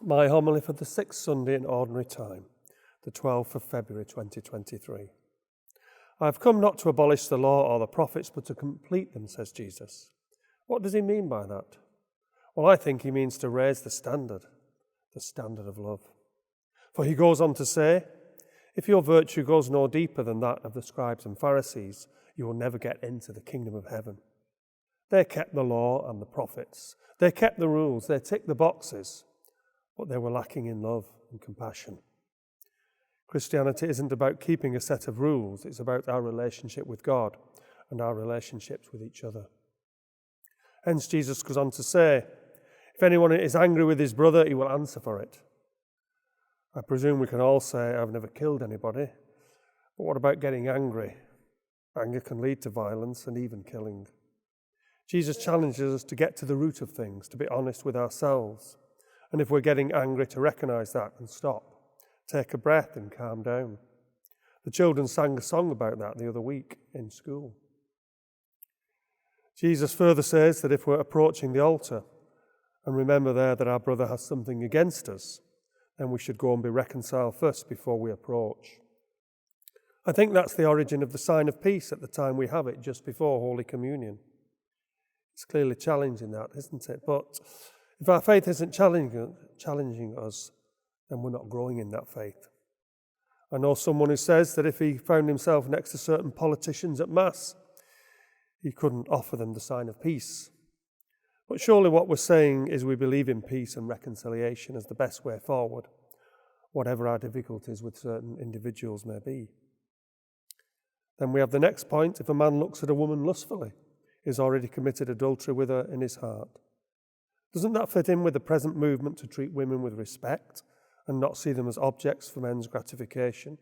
My homily for the 6th Sunday in Ordinary Time, the 12th of February 2023. I have come not to abolish the law or the prophets, but to complete them, says Jesus. What does he mean by that? Well, I think he means to raise the standard of love. For he goes on to say, if your virtue goes no deeper than that of the scribes and Pharisees, you will never get into the kingdom of heaven. They kept the law and the prophets. They kept the rules. They ticked the boxes. But they were lacking in love and compassion. Christianity isn't about keeping a set of rules. It's about our relationship with God and our relationships with each other. Hence, Jesus goes on to say, if anyone is angry with his brother, he will answer for it. I presume we can all say, I've never killed anybody. But what about getting angry? Anger can lead to violence and even killing. Jesus challenges us to get to the root of things, to be honest with ourselves. And if we're getting angry, to recognize that and stop. Take a breath and calm down. The children sang a song about that the other week in school. Jesus further says that if we're approaching the altar and remember there that our brother has something against us, then we should go and be reconciled first before we approach. I think that's the origin of the sign of peace at the time we have it, just before Holy Communion. It's clearly challenging that, isn't it? But if our faith isn't challenging us, then we're not growing in that faith. I know someone who says that if he found himself next to certain politicians at Mass, he couldn't offer them the sign of peace. But surely what we're saying is we believe in peace and reconciliation as the best way forward, whatever our difficulties with certain individuals may be. Then we have the next point. If a man looks at a woman lustfully, he's already committed adultery with her in his heart. Doesn't that fit in with the present movement to treat women with respect and not see them as objects for men's gratification?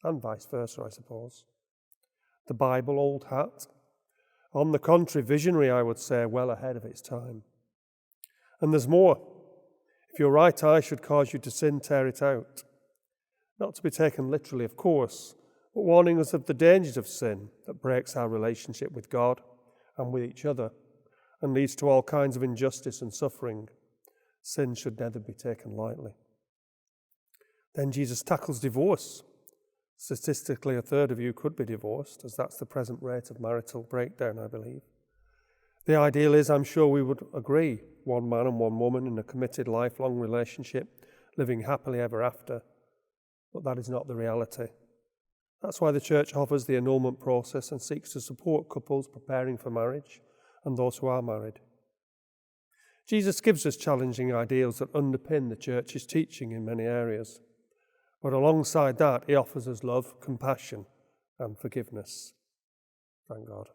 And vice versa, I suppose. The Bible, old hat. On the contrary, visionary, I would say, well ahead of its time. And there's more. If your right eye should cause you to sin, tear it out. Not to be taken literally, of course, but warning us of the dangers of sin that breaks our relationship with God and with each other and leads to all kinds of injustice and suffering. Sin should never be taken lightly. Then Jesus tackles divorce. Statistically, a third of you could be divorced, as that's the present rate of marital breakdown, I believe. The ideal is, I'm sure we would agree, one man and one woman in a committed lifelong relationship, living happily ever after. But that is not the reality. That's why the Church offers the annulment process and seeks to support couples preparing for marriage and those who are married. Jesus gives us challenging ideals that underpin the Church's teaching in many areas. But alongside that, he offers us love, compassion, and forgiveness. Thank God.